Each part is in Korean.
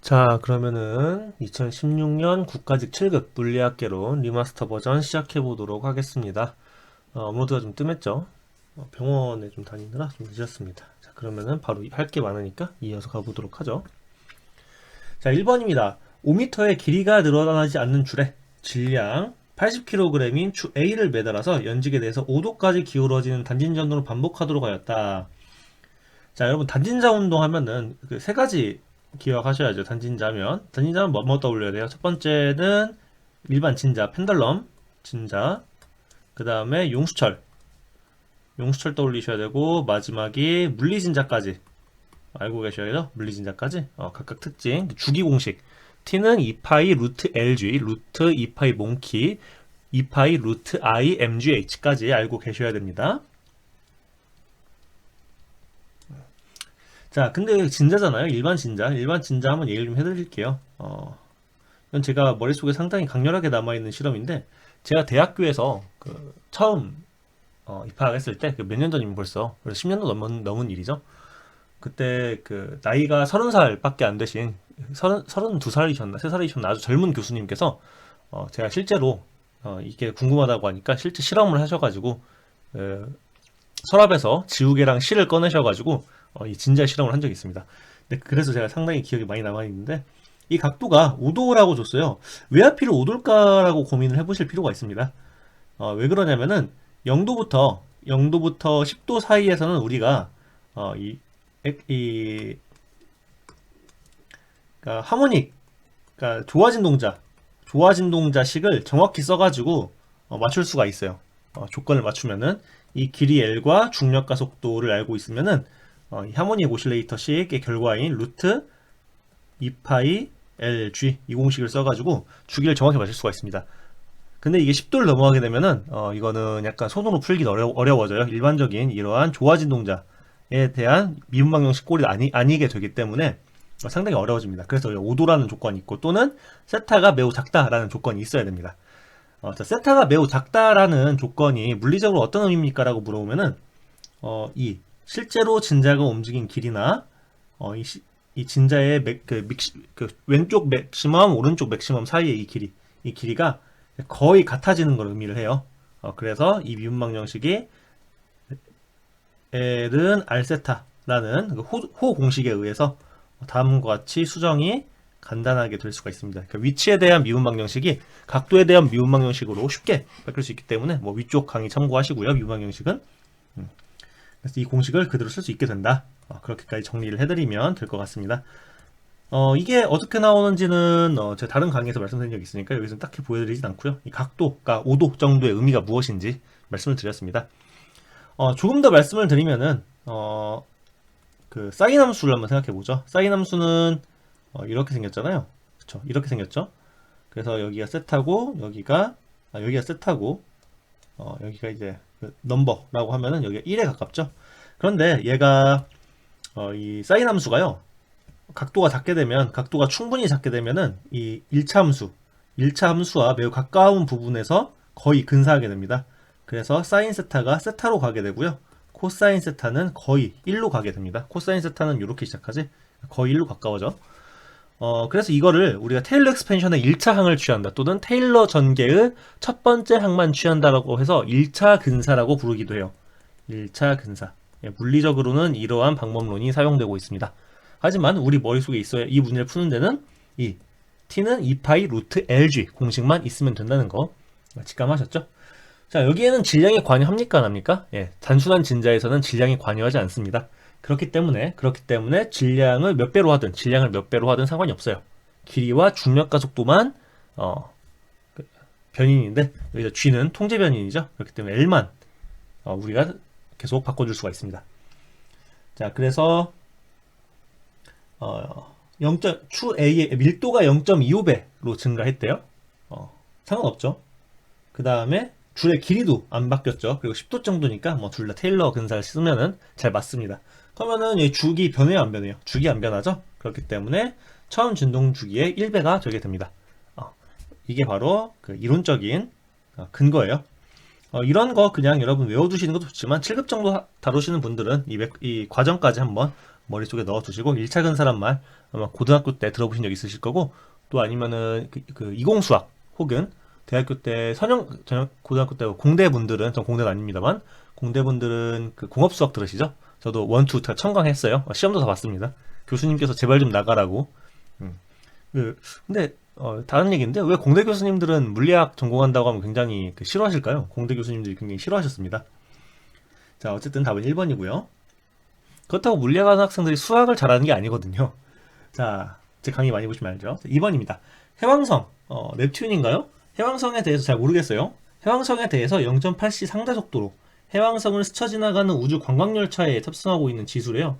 자, 그러면은 2016년 국가직 7급 물리학개론 리마스터 버전 시작해 보도록 하겠습니다. 업로드가 좀 뜸했죠? 병원에 좀 다니느라 좀 늦었습니다. 자, 그러면은 바로 할 게 많으니까 이어서 가보도록 하죠. 자, 1번입니다. 5m의 길이가 늘어나지 않는 줄에 질량 80kg인 추 A를 매달아서 연직에 대해서 5도까지 기울어지는 단진자 운동을 반복하도록 하였다. 자, 여러분 단진자 운동 하면은 그 세 가지 기억하셔야죠. 단진자면 뭐 떠올려야 돼요? 첫 번째는 일반 진자, 펜덜럼 진자. 그 다음에 용수철 떠올리셔야 되고, 마지막이 물리진자까지 알고 계셔야죠. 물리진자까지. 각각 특징, 주기 공식. t는 2파이 루트 lg, 루트 2파이 몽키, 2파이 루트 i mgh까지 알고 계셔야 됩니다. 자, 근데 진자잖아요. 일반 진자. 일반 진자 한번 얘기를 좀 해드릴게요. 이건 제가 머릿속에 상당히 강렬하게 남아있는 실험인데, 제가 대학교에서 처음 입학했을 때, 몇 년 전이면 벌써, 10년도 넘은 일이죠. 그때 나이가 30살밖에 안 되신, 32살이셨나, 3살이셨나 아주 젊은 교수님께서, 제가 실제로, 이게 궁금하다고 하니까 실제 실험을 하셔가지고, 서랍에서 지우개랑 실을 꺼내셔가지고 이 진자 실험을 한 적이 있습니다. 근데 그래서 제가 상당히 기억이 많이 남아있는데, 이 각도가 5도라고 줬어요. 왜 하필 5도일까라고 고민을 해보실 필요가 있습니다. 왜 그러냐면은 0도부터 10도 사이에서는 우리가 이, 이 그러니까 하모닉, 그러니까 좋아진 동자식을 정확히 써가지고 맞출 수가 있어요. 조건을 맞추면은 이 길이 L과 중력과 속도를 알고 있으면은 이 하모닉 오실레이터식의 결과인 루트 2파이 LG 이 공식을 써가지고 주기를 정확히 맞출 수가 있습니다. 근데 이게 10도를 넘어가게 되면은 이거는 약간 손으로 풀기 어려워져요. 일반적인 이러한 좋아진 동자에 대한 미분 방정식 꼴이 아니게 되기 때문에 상당히 어려워집니다. 그래서 5도라는 조건이 있고, 또는 세타가 매우 작다라는 조건이 있어야 됩니다. 자, 세타가 매우 작다라는 조건이 물리적으로 어떤 의미입니까? 라고 물어보면은 실제로 진자가 움직인 길이나 이 진자의 왼쪽 맥시멈, 오른쪽 맥시멈 사이의 이 길이가 거의 같아지는 걸 의미를 해요. 그래서 이 미분 방정식이 L은 R세타라는 호 공식에 의해서 다음과 같이 수정이 간단하게 될 수가 있습니다. 그러니까 위치에 대한 미분 방정식이 각도에 대한 미분 방정식으로 쉽게 바뀔 수 있기 때문에 위쪽 강의 참고하시고요. 미분 방정식은. 그래서 이 공식을 그대로 쓸 수 있게 된다. 그렇게까지 정리를 해드리면 될 것 같습니다. 이게 어떻게 나오는지는 제가 다른 강의에서 말씀드린 적이 있으니까 여기서 딱히 보여드리진 않고요. 이 각도가 5도 정도의 의미가 무엇인지 말씀을 드렸습니다. 조금 더 말씀을 드리면은 사인 함수를 한번 생각해 보죠. 사인 함수는 이렇게 생겼잖아요. 그쵸? 이렇게 생겼죠. 그래서 여기가 세타고 여기가 세타고 여기가 이제 넘버라고 하면은 여기가 1에 가깝죠. 그런데 얘가 이 사인 함수가요. 각도가 충분히 작게 되면은 이 1차 함수와 매우 가까운 부분에서 거의 근사하게 됩니다. 그래서 사인 세타가 세타로 가게 되고요. 코사인 세타는 거의 1로 가게 됩니다. 코사인 세타는 이렇게 시작하지? 거의 1로 가까워져. 그래서 이거를 우리가 테일러 엑스펜션의 1차 항을 취한다, 또는 테일러 전개의 첫 번째 항만 취한다라고 해서 1차 근사라고 부르기도 해요. 1차 근사. 물리적으로는 이러한 방법론이 사용되고 있습니다. 하지만 우리 머릿속에 있어야 이 문제를 푸는 데는 이 t는 2파이 루트 lg 공식만 있으면 된다는 거 직감하셨죠? 자, 여기에는 질량이 관여합니까, 안 합니까? 예, 단순한 진자에서는 질량이 관여하지 않습니다. 그렇기 때문에 질량을 몇 배로 하든 상관이 없어요. 길이와 중력과 속도만 변인인데, 여기서 g는 통제 변인이죠. 그렇기 때문에 l만 우리가 계속 바꿔줄 수가 있습니다. 자, 그래서 추 A의 밀도가 0.25배로 증가했대요. 상관없죠. 그 다음에 줄의 길이도 안 바뀌었죠. 그리고 10도 정도니까 둘 다 테일러 근사를 쓰면은 잘 맞습니다. 그러면은 이 주기 변해요, 안 변해요? 주기 안 변하죠. 그렇기 때문에 처음 진동 주기의 1배가 되게 됩니다. 이게 바로 이론적인 근거예요. 이런 거 그냥 여러분 외워두시는 것도 좋지만 7급 정도 다루시는 분들은 이 과정까지 한번 머릿속에 넣어두시고 1차 근사란 아마 고등학교 때 들어보신 적 있으실 거고 또 아니면은 그 이공수학 혹은 대학교 때 고등학교 때 공대분들은 전 공대는 아닙니다만 공대분들은 그 공업수학 들으시죠? 저도 원투 다 청강했어요. 시험도 다 봤습니다. 교수님께서 제발 좀 나가라고. 음. 근데 다른 얘기인데 왜 공대 교수님들은 물리학 전공한다고 하면 굉장히 싫어하실까요? 공대 교수님들이 굉장히 싫어하셨습니다. 자, 어쨌든 답은 1번이고요. 그렇다고 물리학하는 학생들이 수학을 잘하는 게 아니거든요. 자, 제 강의 많이 보시면 알죠. 2번입니다. 해왕성, 넵튠인가요? 해왕성에 대해서 잘 모르겠어요. 해왕성에 대해서 0.8c 상대 속도로 해왕성을 스쳐 지나가는 우주 관광열차에 탑승하고 있는 지수래요.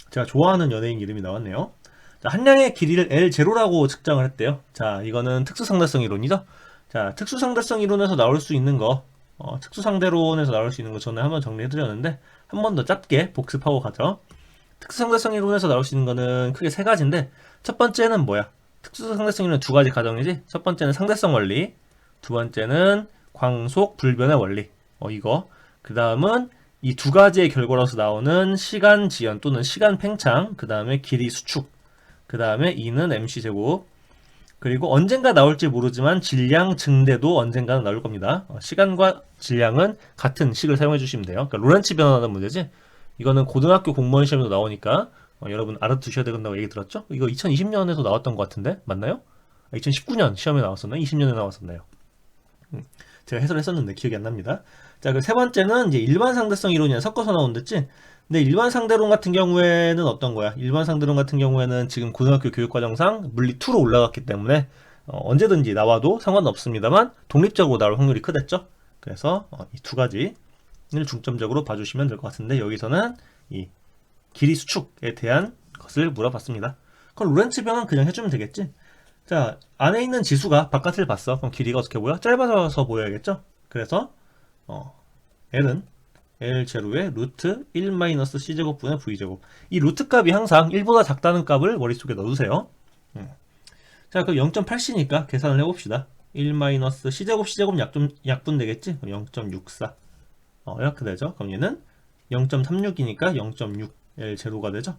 제가 좋아하는 연예인 이름이 나왔네요. 자, 한량의 길이를 L0라고 측정을 했대요. 자, 이거는 특수상대성 이론이죠. 자, 특수상대성 이론에서 나올 수 있는 거, 특수상대론에서 나올 수 있는 거 전에 한번 정리해드렸는데 한 번 더 짧게 복습하고 가죠. 특수상대성 이론에서 나올 수 있는 거는 크게 세 가지인데 첫 번째는 뭐야? 특수상대성 이론은 두 가지 가정이지. 첫 번째는 상대성 원리, 두 번째는 광속 불변의 원리. 이거. 그 다음은 이 두 가지의 결과로서 나오는 시간 지연 또는 시간 팽창, 그 다음에 길이 수축, 그 다음에 E는 mc제곱, 그리고 언젠가 나올지 모르지만 질량 증대도 언젠가는 나올 겁니다. 시간과 질량은 같은 식을 사용해 주시면 돼요. 그러니까 로렌츠 변화라는 문제지. 이거는 고등학교 공무원 시험에도 나오니까 여러분 알아두셔야 된다고 얘기 들었죠? 이거 2020년에도 나왔던 것 같은데 맞나요? 2019년 시험에 나왔었나요? 20년에 나왔었나요? 제가 해설을 했었는데 기억이 안 납니다. 자, 그 세 번째는 이제 일반 상대성 이론이랑 섞어서 나온댔지. 근데 일반 상대론 같은 경우에는 어떤 거야? 일반 상대론 같은 경우에는 지금 고등학교 교육과정상 물리 2로 올라갔기 때문에 언제든지 나와도 상관없습니다만 독립적으로 나올 확률이 크댔죠. 그래서 이 두 가지를 중점적으로 봐주시면 될 것 같은데 여기서는 이 길이 수축에 대한 것을 물어봤습니다. 그럼 로렌츠 변환 그냥 해주면 되겠지? 자, 안에 있는 지수가 바깥을 봤어. 그럼 길이가 어떻게 보여? 짧아서 보여야겠죠? 그래서 L은 L0의 루트 1-C제곱분의 V제곱. 이 루트 값이 항상 1보다 작다는 값을 머릿속에 넣어두세요. 자, 그럼 0.8c니까 계산을 해봅시다. 1-C제곱 C제곱 약분 되겠지? 0.64. 이렇게 되죠. 그럼 얘는 0.36이니까 0.6 L0가 되죠.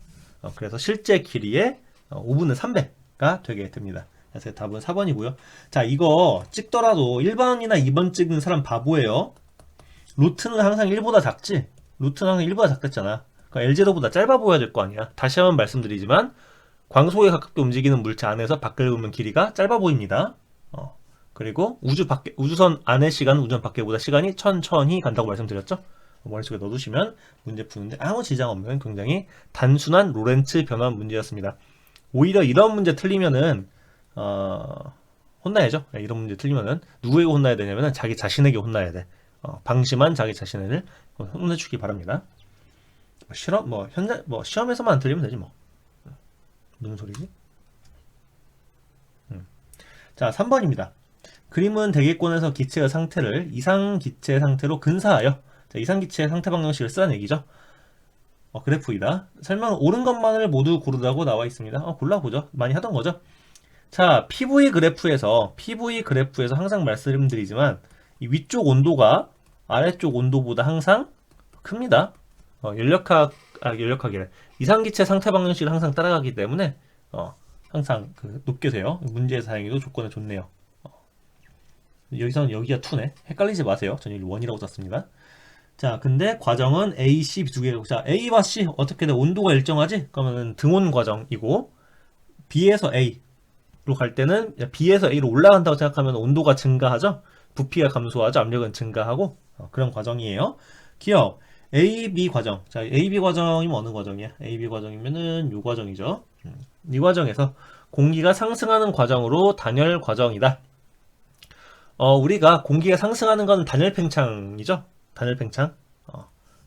그래서 실제 길이의 5분의 3배가 되게 됩니다. 그래서 답은 4번이고요. 자, 이거 찍더라도 1번이나 2번 찍은 사람 바보예요. 루트는 항상 1보다 작지? 루트는 항상 1보다 작댔잖아. 그러니까 L0보다 짧아 보여야 될 거 아니야. 다시 한번 말씀드리지만 광속에 가깝게 움직이는 물체 안에서 밖을 보면 길이가 짧아 보입니다. 그리고 우주선 안의 시간은 우주선 밖에보다 시간이 천천히 간다고 말씀드렸죠? 머릿속에 넣어두시면 문제 푸는데 아무 지장 없는 굉장히 단순한 로렌츠 변환 문제였습니다. 오히려 이런 문제 틀리면은 혼나야죠. 이런 문제 틀리면은 누구에게 혼나야 되냐면은 자기 자신에게 혼나야 돼. 방심한 자기 자신을 혼내주기 바랍니다. 시험에서만 안 틀리면 되지 뭐. 무슨 소리지? 자, 3번입니다. 그림은 대기권에서 기체의 상태를 이상 기체 상태로 근사하여 이상 기체의 상태 방정식을 쓰라는 얘기죠. 그래프이다. 설명은 옳은 것만을 모두 고르라고 나와 있습니다. 골라보죠. 많이 하던 거죠. 자, PV 그래프에서 항상 말씀드리지만 이 위쪽 온도가 아래쪽 온도보다 항상 큽니다. 연력학이래. 이상기체 상태 방정식을 항상 따라가기 때문에 항상 높게 돼요. 문제에서 다행히도 조건은 좋네요. 여기서는 여기가 2네. 헷갈리지 마세요. 저는 1이라고 썼습니다. 자, 근데 과정은 A, C 두 개고, 자, A와 C 어떻게 돼? 온도가 일정하지? 그러면 등온 과정이고 B에서 A로 갈 때는 B에서 A로 올라간다고 생각하면 온도가 증가하죠? 부피가 감소하죠? 압력은 증가하고 그런 과정이에요. 기억 A, B 과정. 자, A, B 과정이면 어느 과정이야? A, B 과정이면은 요 과정이죠. 이 과정에서 공기가 상승하는 과정으로 단열 과정이다. 우리가 공기가 상승하는 건 단열 팽창이죠. 단열 팽창.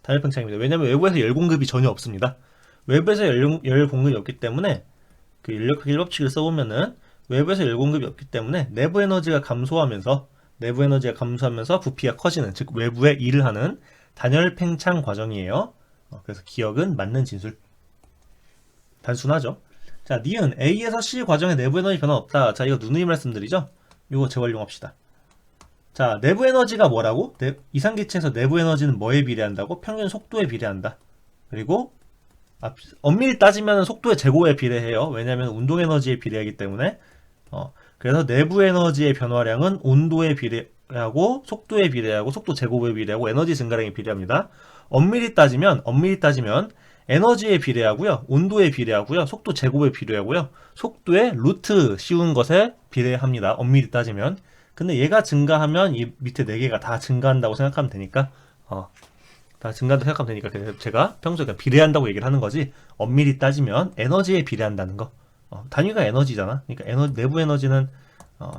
단열 팽창입니다. 왜냐면 외부에서 열 공급이 전혀 없습니다. 외부에서 열 공급이 없기 때문에 그 인력학 1법칙을 써보면은 외부에서 열 공급이 없기 때문에 내부 에너지가 감소하면서 부피가 커지는, 즉 외부에 일을 하는 단열 팽창 과정이에요. 그래서 기억은 맞는 진술. 단순하죠. 자, 니은 A에서 C 과정의 내부 에너지 변화 없다. 자, 이거 누누이 말씀드리죠. 이거 재활용합시다. 자, 내부 에너지가 뭐라고? 이상기체에서 내부 에너지는 뭐에 비례한다고? 평균 속도에 비례한다. 그리고 엄밀히 따지면 속도의 제곱에 비례해요. 왜냐하면 운동 에너지에 비례하기 때문에. 그래서 내부 에너지의 변화량은 온도에 비례하고 속도에 비례하고 속도 제곱에 비례하고 에너지 증가량에 비례합니다. 엄밀히 따지면 에너지에 비례하고요. 온도에 비례하고요. 속도 제곱에 비례하고요. 속도의 루트 씌운 것에 비례합니다. 엄밀히 따지면. 근데 얘가 증가하면 이 밑에 네 개가 다 증가한다고 생각하면 되니까 다 증가한다고 생각하면 되니까 그래서 제가 평소에 그냥 비례한다고 얘기를 하는 거지 엄밀히 따지면 에너지에 비례한다는 거. 단위가 에너지잖아. 그러니까 내부 에너지는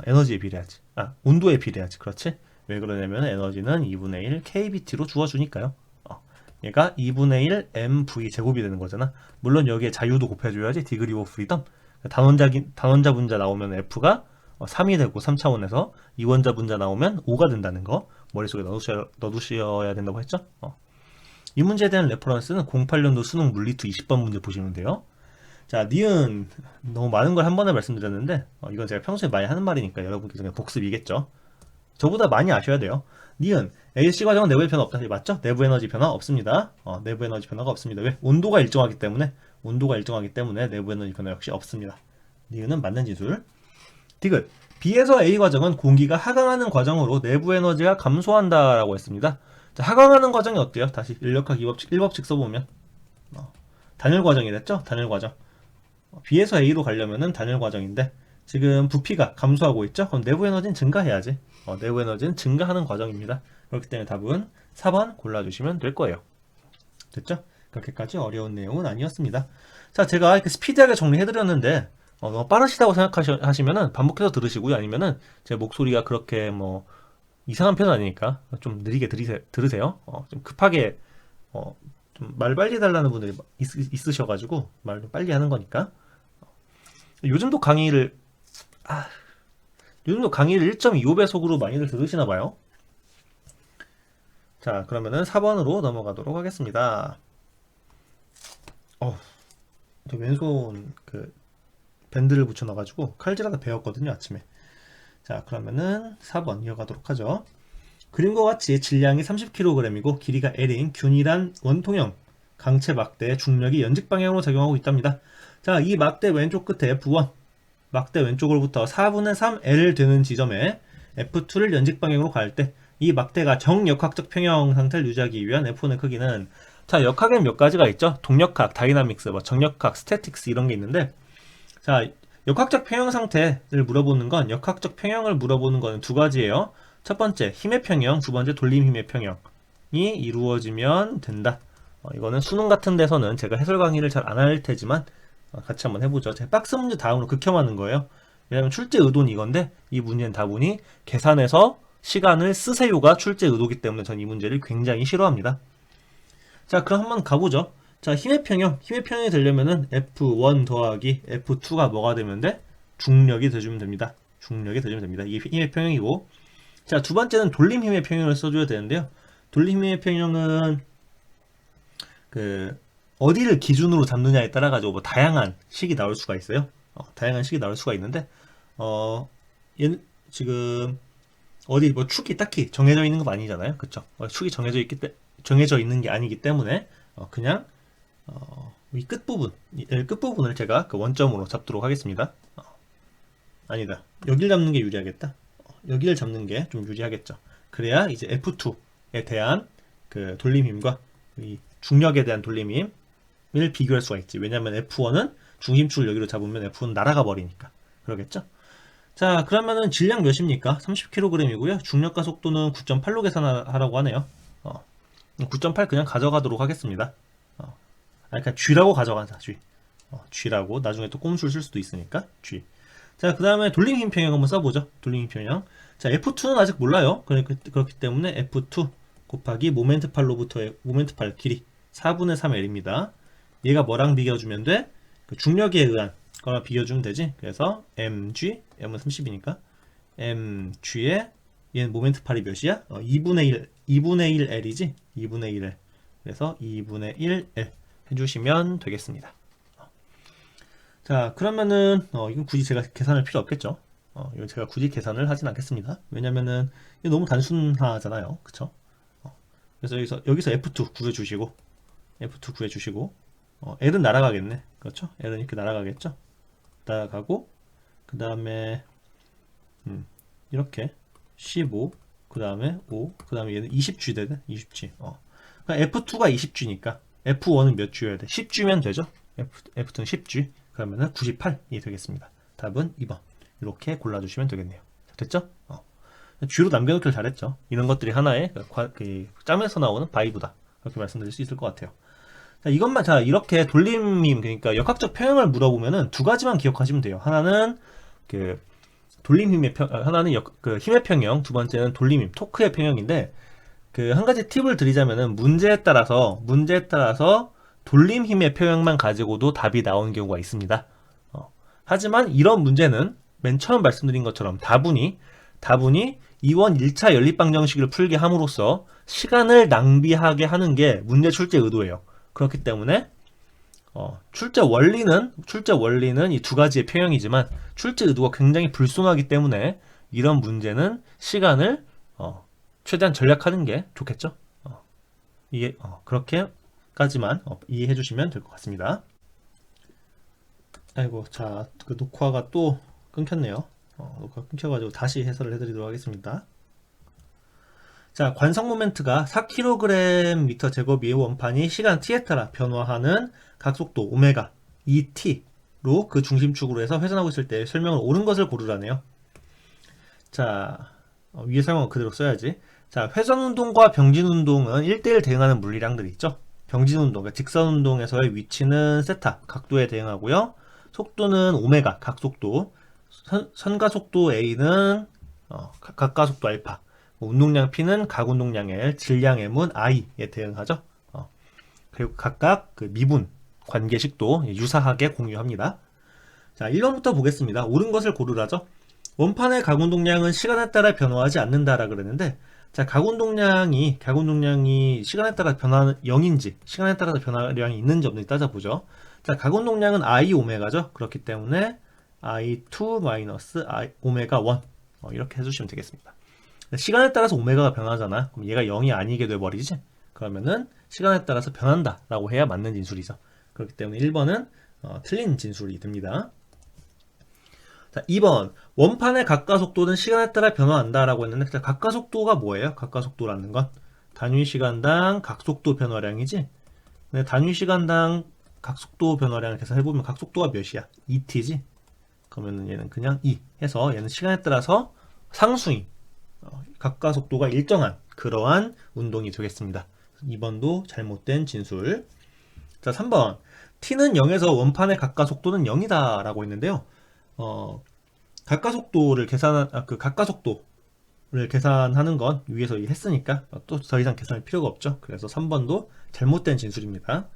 에너지에 비례하지. 온도에 비례하지. 그렇지? 왜 그러냐면 에너지는 2분의 1 kBT로 주어주니까요. 얘가 2분의 1 mv 제곱이 되는 거잖아. 물론 여기에 자유도 곱해줘야지. 디그리 오브 프리덤. 단원자 분자 나오면 F가 3이 되고 3차원에서 이원자 분자 나오면 5가 된다는 거 머릿속에 넣어두셔야 된다고 했죠? 이 문제에 대한 레퍼런스는 08년도 수능 물리2 20번 문제 보시면 돼요. 자, 니은 너무 많은 걸 한 번에 말씀드렸는데 이건 제가 평소에 많이 하는 말이니까 여러분께서 그냥 복습이겠죠. 저보다 많이 아셔야 돼요. 니은 AC 과정은 내부의 변화 없다. 맞죠? 내부 에너지 변화 없습니다. 내부 에너지 변화가 없습니다. 왜? 온도가 일정하기 때문에 내부 에너지 변화 역시 없습니다. 니은은 맞는 지술. 디귿 B에서 A 과정은 공기가 하강하는 과정으로 내부 에너지가 감소한다라고 했습니다. 자, 하강하는 과정이 어때요? 다시 인력학 1법칙 써보면 단일 과정이 됐죠? 단일 과정. B에서 A로 가려면은 단일 과정인데 지금 부피가 감소하고 있죠? 그럼 내부 에너지는 증가해야지. 내부 에너지는 증가하는 과정입니다. 그렇기 때문에 답은 4번 골라주시면 될 거예요. 됐죠? 그렇게까지 어려운 내용은 아니었습니다. 자, 제가 이렇게 스피디하게 정리해드렸는데 너무 빠르시다고 생각하시면은 반복해서 들으시고요. 아니면은 제 목소리가 그렇게 뭐 이상한 편은 아니니까 좀 느리게 들으세요. 좀 급하게 좀 말 빨리 달라는 분들이 있으셔가지고 말 좀 빨리 하는 거니까. 요즘도 강의를 1.25배속으로 많이들 들으시나 봐요. 자, 그러면은 4번으로 넘어가도록 하겠습니다. 저 왼손 그 밴드를 붙여놔가지고 칼질하다 배웠거든요, 아침에. 자, 그러면은 4번 이어가도록 하죠. 그림과 같이 질량이 30kg이고 길이가 L인 균일한 원통형 강체 막대의 중력이 연직 방향으로 작용하고 있답니다. 자, 이 막대 왼쪽 끝에 F1, 막대 왼쪽으로부터 4분의 3 L 되는 지점에 F2를 연직 방향으로 갈 때 이 막대가 정역학적 평형 상태를 유지하기 위한 F1의 크기는, 자, 역학에는 몇 가지가 있죠. 동력학, 다이나믹스, 정력학, 스태틱스 이런 게 있는데, 자, 역학적 평형 상태를 물어보는 건, 역학적 평형을 물어보는 건 두 가지예요. 첫 번째 힘의 평형, 두 번째 돌림 힘의 평형이 이루어지면 된다. 이거는 수능 같은 데서는 제가 해설 강의를 잘 안 할 테지만 같이 한번 해보죠. 제가 박스 문제 다음으로 극혐하는 거예요. 왜냐면 출제 의도는 이건데 이 문제는 다분히 계산해서 시간을 쓰세요가 출제 의도기 때문에 전 이 문제를 굉장히 싫어합니다. 자, 그럼 한번 가보죠. 자, 힘의 평형이 되려면은 F1 더하기 F2가 뭐가 되면 돼? 중력이 돼주면 됩니다. 이게 힘의 평형이고, 자, 두 번째는 돌림 힘의 평형을 써줘야 되는데요. 돌림 힘의 평형은 어디를 기준으로 잡느냐에 따라 가지고 뭐 다양한 식이 나올 수가 있어요. 다양한 식이 나올 수가 있는데 지금 어디 뭐 축이 딱히 정해져 있는 건 아니잖아요. 그쵸? 축이 정해져 있는 게 아니기 때문에 그냥 이 끝부분을 제가 그 원점으로 잡도록 하겠습니다. 아니다. 여기를 잡는 게 유리하겠다. 여기를 잡는 게 좀 유리하겠죠. 그래야 이제 F2에 대한 그 돌림힘과 이 중력에 대한 돌림힘을 비교할 수가 있지. 왜냐면 F1은 중심축을 여기로 잡으면 F1은 날아가 버리니까. 그러겠죠? 자, 그러면은 질량 몇입니까? 30kg이고요. 중력과 속도는 9.8로 계산하라고 하네요. 9.8 그냥 가져가도록 하겠습니다. 그러니까 G라고 가져가자. G라고. 나중에 또 꼼수를 쓸 수도 있으니까 G. 자, 그 다음에 돌림 힘 평형 한번 써보죠. 돌림 힘 평형. 자, F2는 아직 몰라요. 그렇기 때문에 F2 곱하기 모멘트 팔로부터의 모멘트 팔 길이 4분의 3L입니다. 얘가 뭐랑 비교주면 돼? 그 중력에 의한 거랑 비교주면 되지. 그래서 mg, m은 30이니까 mg에 얘는 모멘트 팔이 몇이야? 2분의 1 L이지? 2분의 1 L. 그래서 2분의 1 L 해주시면 되겠습니다. 자, 그러면은 이건 굳이 제가 계산할 필요 없겠죠. 이건 제가 굳이 계산을 하진 않겠습니다. 왜냐면은 이게 너무 단순하잖아요. 그쵸? 그래서 여기서 F2 구해주시고 L은 날아가겠네. 그렇죠? L은 이렇게 날아가겠죠? 날아가고 그 다음에 이렇게 15, 그 다음에 5, 그 다음에 얘는 20G 되네. 20G. 그러니까 F2가 20G니까 F1은 몇 G여야 돼? 10G면 되죠? F2는 10G. 그러면은 98이 되겠습니다. 답은 2번. 이렇게 골라주시면 되겠네요. 됐죠? G로 남겨놓기를 잘했죠. 이런 것들이 하나의 짬에서 나오는 바이브다. 그렇게 말씀드릴 수 있을 것 같아요. 자, 이렇게 돌림힘, 그러니까 역학적 평형을 물어보면은 두 가지만 기억하시면 돼요. 하나는 돌림힘의 하나는 힘의 평형, 두 번째는 돌림힘, 토크의 평형인데, 한 가지 팁을 드리자면은 문제에 따라서 돌림힘의 평형만 가지고도 답이 나오는 경우가 있습니다. 하지만 이런 문제는 맨 처음 말씀드린 것처럼 다분히 이원 1차 연립방정식을 풀게 함으로써 시간을 낭비하게 하는 게 문제 출제 의도예요. 그렇기 때문에 출제 원리는 이 두 가지의 평형이지만 출제 의도가 굉장히 불순하기 때문에 이런 문제는 시간을 최대한 절약하는 게 좋겠죠. 이게 그렇게까지만 이해해 주시면 될 것 같습니다. 아이고, 자, 그 녹화가 또 끊겼네요. 녹화 끊겨가지고 다시 해설을 해드리도록 하겠습니다. 자, 관성 모멘트가 4kg/m 제곱의 원판이 시간 t에 따라 변화하는 각속도 오메가 2t로 그 중심축으로 해서 회전하고 있을 때 설명을 옳은 것을 고르라네요. 자, 위에 설명은 그대로 써야지. 자, 회전운동과 병진운동은 1대1 대응하는 물리량들이 있죠. 병진운동, 그러니까 직선운동에서의 위치는 세타, 각도에 대응하고요. 속도는 오메가, 각속도, 선가속도 A는 각가속도 알파, 운동량 P는 각운동량 L, 질량 M은 I에 대응하죠. 그리고 각각 그 미분, 관계식도 유사하게 공유합니다. 자, 1번부터 보겠습니다. 옳은 것을 고르라죠. 원판의 각운동량은 시간에 따라 변화하지 않는다라 그랬는데, 자, 각운동량이 시간에 따라 변화하는 0인지, 시간에 따라서 변화량이 있는지 없는지 따져보죠. 자, 각운동량은 I 오메가죠. 그렇기 때문에 I2 마이너스 I 오메가 1 이렇게 해주시면 되겠습니다. 시간에 따라서 오메가가 변하잖아. 그럼 얘가 0이 아니게 돼버리지? 그러면은 시간에 따라서 변한다 라고 해야 맞는 진술이죠. 그렇기 때문에 1번은 틀린 진술이 됩니다. 자, 2번 원판의 각가속도는 시간에 따라 변화한다 라고 했는데, 자, 각가속도가 뭐예요? 각가속도라는 건 단위시간당 각속도 변화량이지. 근데 단위시간당 각속도 변화량을 계산해보면 각속도가 몇이야? 2t지? 그러면 얘는 그냥 2 해서 얘는 시간에 따라서 상수인 각가속도가 일정한 그러한 운동이 되겠습니다. 2번도 잘못된 진술. 자, 3번 t는 0에서 원판의 각가속도는 0이다 라고 했는데요. 각가속도를 계산하는 건 위에서 했으니까 또 더 이상 계산할 필요가 없죠. 그래서 3번도 잘못된 진술입니다.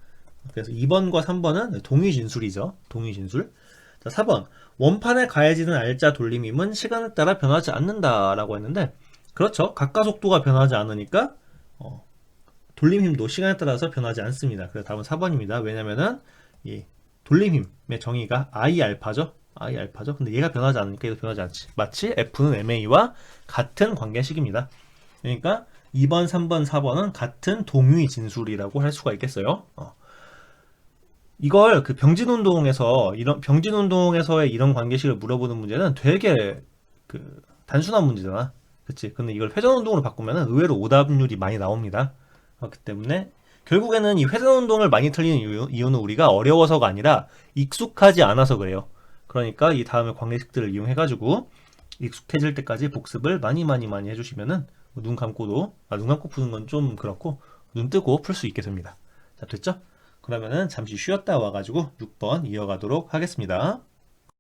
그래서 2번과 3번은 동의 진술이죠. 동의 진술. 자, 4번 원판에 가해지는 알자 돌림힘은 시간에 따라 변하지 않는다 라고 했는데, 그렇죠. 각가속도가 변하지 않으니까 돌림힘도 시간에 따라서 변하지 않습니다. 그래서 답은 4번입니다. 왜냐면은 이 돌림힘의 정의가 I 알파죠. 근데 얘가 변하지 않으니까 얘도 변하지 않지. 마치 F는 MA와 같은 관계식입니다. 그러니까 2번, 3번, 4번은 같은 동의 진술이라고 할 수가 있겠어요. 이걸 병진운동에서의 이런 관계식을 물어보는 문제는 되게 단순한 문제잖아. 그치? 근데 이걸 회전운동으로 바꾸면 의외로 오답률이 많이 나옵니다. 그렇기 때문에 결국에는 이 회전운동을 많이 틀리는 이유는 우리가 어려워서가 아니라 익숙하지 않아서 그래요. 그러니까 이 다음에 관계식들을 이용해가지고 익숙해질 때까지 복습을 많이 해주시면은 눈 감고 푸는 건 좀 그렇고 눈 뜨고 풀 수 있게 됩니다. 자, 됐죠? 그러면은 잠시 쉬었다 와가지고 6번 이어가도록 하겠습니다.